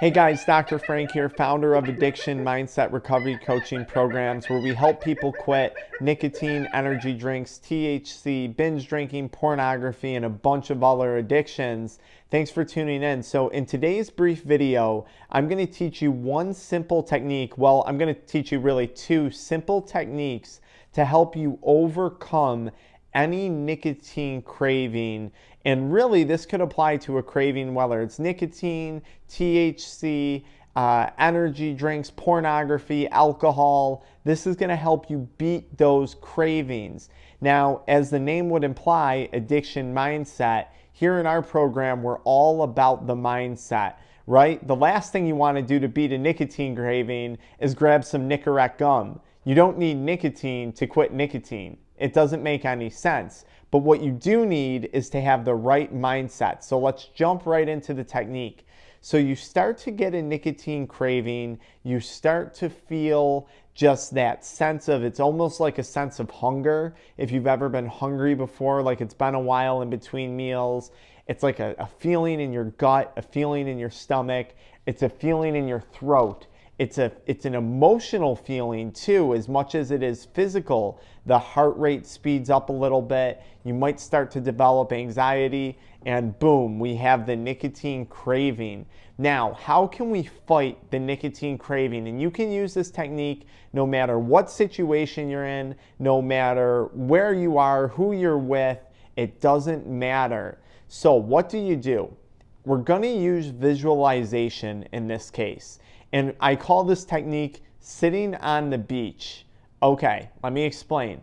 Hey guys, Dr. Frank here, founder of Addiction Mindset Recovery Coaching Programs, where we help people quit nicotine, energy drinks, THC, binge drinking, pornography, and a bunch of other addictions. Thanks for tuning in. So in today's brief video, I'm going to teach you one simple technique. Well, I'm going to teach you really two simple techniques to help you overcome any nicotine craving. And really, this could apply to a craving, whether it's nicotine, THC, energy drinks, pornography, alcohol. This is going to help you beat those cravings. Now, as the name would imply, Addiction Mindset, here in our program, we're all about the mindset, right? The last thing you want to do to beat a nicotine craving is grab some Nicorette gum. You don't need nicotine to quit nicotine. It doesn't make any sense. But what you do need is to have the right mindset. So let's jump right into the technique. So you start to get a nicotine craving. You start to feel just that sense of, it's almost like a sense of hunger. If you've ever been hungry before, like it's been a while in between meals, it's like a feeling in your gut, a feeling in your stomach. It's a feeling in your throat. It's an emotional feeling too, as much as it is physical. The heart rate speeds up a little bit. You might start to develop anxiety, and boom, we have the nicotine craving. Now, how can we fight the nicotine craving? And you can use this technique no matter what situation you're in, no matter where you are, who you're with, it doesn't matter. So what do? We're going to use visualization in this case. And I call this technique sitting on the beach. Okay, let me explain.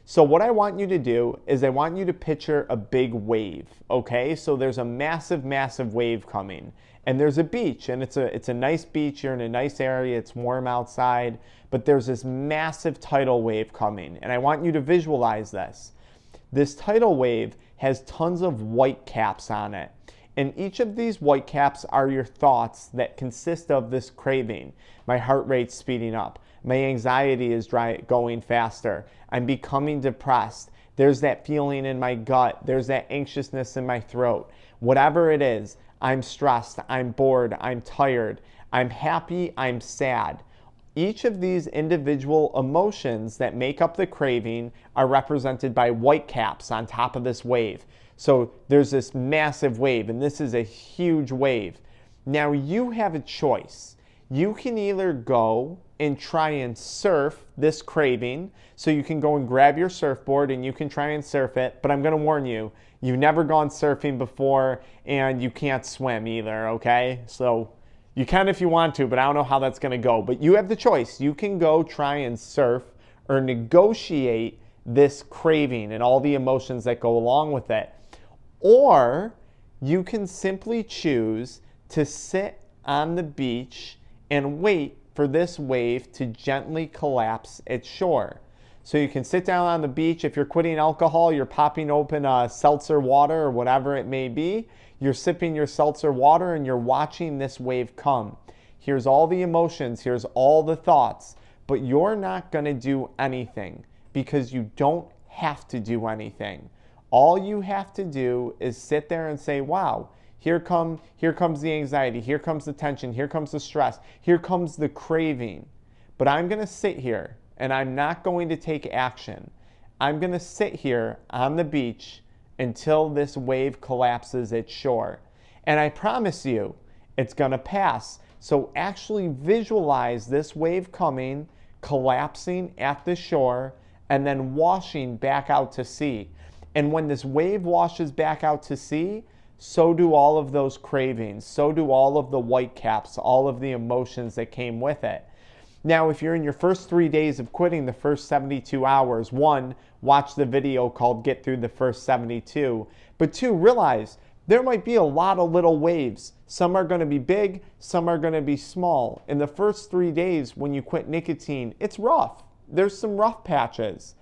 So what I want you to do is I want you to picture a big wave, okay? So there's a massive, massive wave coming. And there's a beach, and it's a nice beach. You're in a nice area. It's warm outside. But there's this massive tidal wave coming. And I want you to visualize this. This tidal wave has tons of white caps on it. And each of these white caps are your thoughts that consist of this craving. My heart rate's speeding up. My anxiety is going faster. I'm becoming depressed. There's that feeling in my gut. There's that anxiousness in my throat. Whatever it is, I'm stressed, I'm bored, I'm tired, I'm happy, I'm sad. Each of these individual emotions that make up the craving are represented by white caps on top of this wave. So there's this massive wave, and this is a huge wave. Now you have a choice. You can either go and try and surf this craving. So you can go and grab your surfboard and you can try and surf it. But I'm going to warn you, you've never gone surfing before and you can't swim either, okay? So you can if you want to, but I don't know how that's going to go. But you have the choice. You can go try and surf or negotiate this craving and all the emotions that go along with it. Or you can simply choose to sit on the beach and wait for this wave to gently collapse its shore. So you can sit down on the beach. If you're quitting alcohol, you're popping open a seltzer water or whatever it may be. You're sipping your seltzer water and you're watching this wave come. Here's all the emotions. Here's all the thoughts. But you're not going to do anything because you don't have to do anything. All you have to do is sit there and say, wow, here comes the anxiety, here comes the tension, here comes the stress, here comes the craving. But I'm going to sit here and I'm not going to take action. I'm going to sit here on the beach until this wave collapses its shore. And I promise you, it's going to pass. So actually visualize this wave coming, collapsing at the shore, and then washing back out to sea. And when this wave washes back out to sea, so do all of those cravings. So do all of the white caps, all of the emotions that came with it. Now, if you're in your first 3 days of quitting, the first 72 hours, one, watch the video called Get Through the First 72. But two, realize there might be a lot of little waves. Some are going to be big, some are going to be small. In the first 3 days when you quit nicotine, it's rough. There's some rough patches.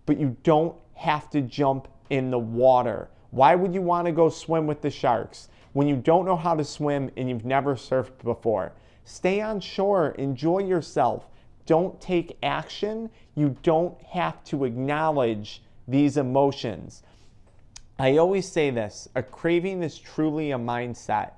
But you don't have to jump in the water. Why would you want to go swim with the sharks when you don't know how to swim and you've never surfed before? Stay on shore, enjoy yourself. Don't take action. You don't have to acknowledge these emotions. I always say this, a craving is truly a mindset.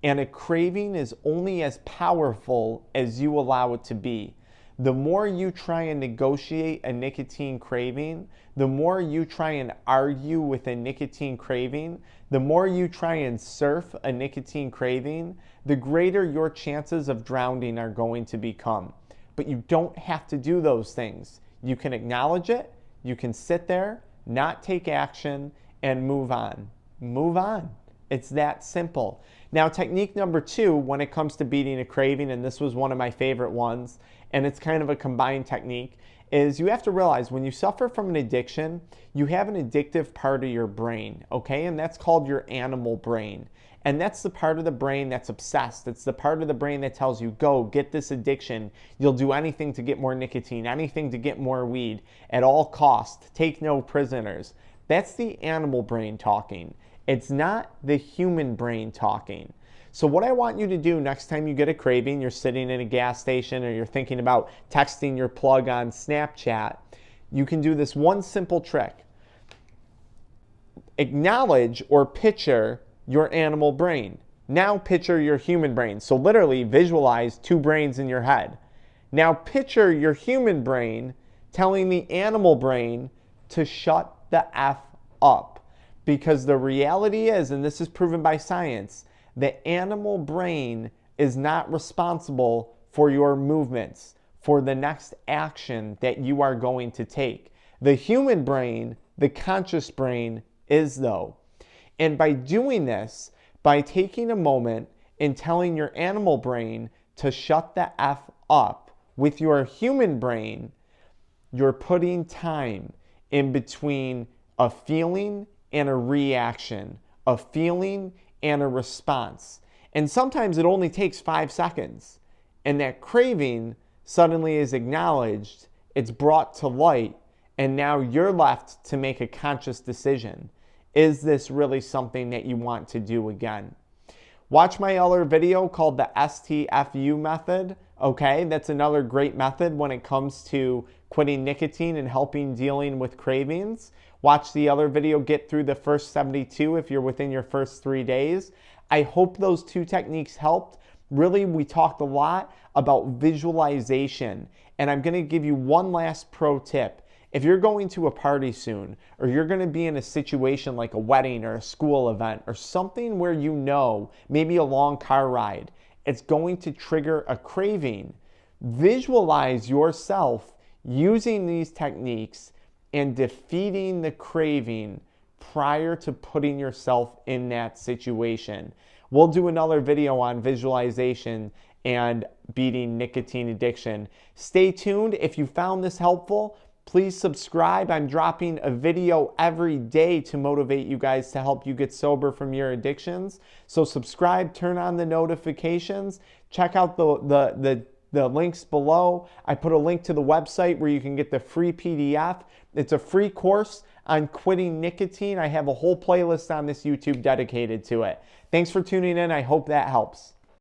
And a craving is only as powerful as you allow it to be. The more you try and negotiate a nicotine craving, the more you try and argue with a nicotine craving, the more you try and surf a nicotine craving, the greater your chances of drowning are going to become. But you don't have to do those things. You can acknowledge it, you can sit there, not take action, and move on. Move on. It's that simple. Now, technique number 2, when it comes to beating a craving, and this was one of my favorite ones, and it's kind of a combined technique, is you have to realize when you suffer from an addiction, you have an addictive part of your brain, okay? And that's called your animal brain. And that's the part of the brain that's obsessed. It's the part of the brain that tells you, go, get this addiction. You'll do anything to get more nicotine, anything to get more weed at all costs. Take no prisoners. That's the animal brain talking. It's not the human brain talking. So what I want you to do next time you get a craving, you're sitting in a gas station or you're thinking about texting your plug on Snapchat, you can do this one simple trick. Acknowledge or picture your animal brain. Now picture your human brain. So literally visualize 2 brains in your head. Now picture your human brain telling the animal brain to shut the F up. Because the reality is, and this is proven by science, the animal brain is not responsible for your movements, for the next action that you are going to take. The human brain, the conscious brain, is though. And by doing this, by taking a moment and telling your animal brain to shut the F up with your human brain, you're putting time in between a feeling and a reaction, a feeling and a response. And sometimes it only takes 5 seconds. And that craving suddenly is acknowledged, it's brought to light, and now you're left to make a conscious decision. Is this really something that you want to do again? Watch my other video called the STFU method. Okay, that's another great method when it comes to quitting nicotine and helping dealing with cravings. Watch the other video, get through the first 72 if you're within your first 3 days. I hope those 2 techniques helped. Really, we talked a lot about visualization, and I'm going to give you one last pro tip. If you're going to a party soon, or you're going to be in a situation like a wedding or a school event or something where you know, maybe a long car ride, it's going to trigger a craving. Visualize yourself using these techniques and defeating the craving prior to putting yourself in that situation. We'll do another video on visualization and beating nicotine addiction. Stay tuned. If you found this helpful, please subscribe. I'm dropping a video every day to motivate you guys to help you get sober from your addictions. So subscribe, turn on the notifications, check out the links below. I put a link to the website where you can get the free PDF. It's a free course on quitting nicotine. I have a whole playlist on this YouTube dedicated to it. Thanks for tuning in. I hope that helps.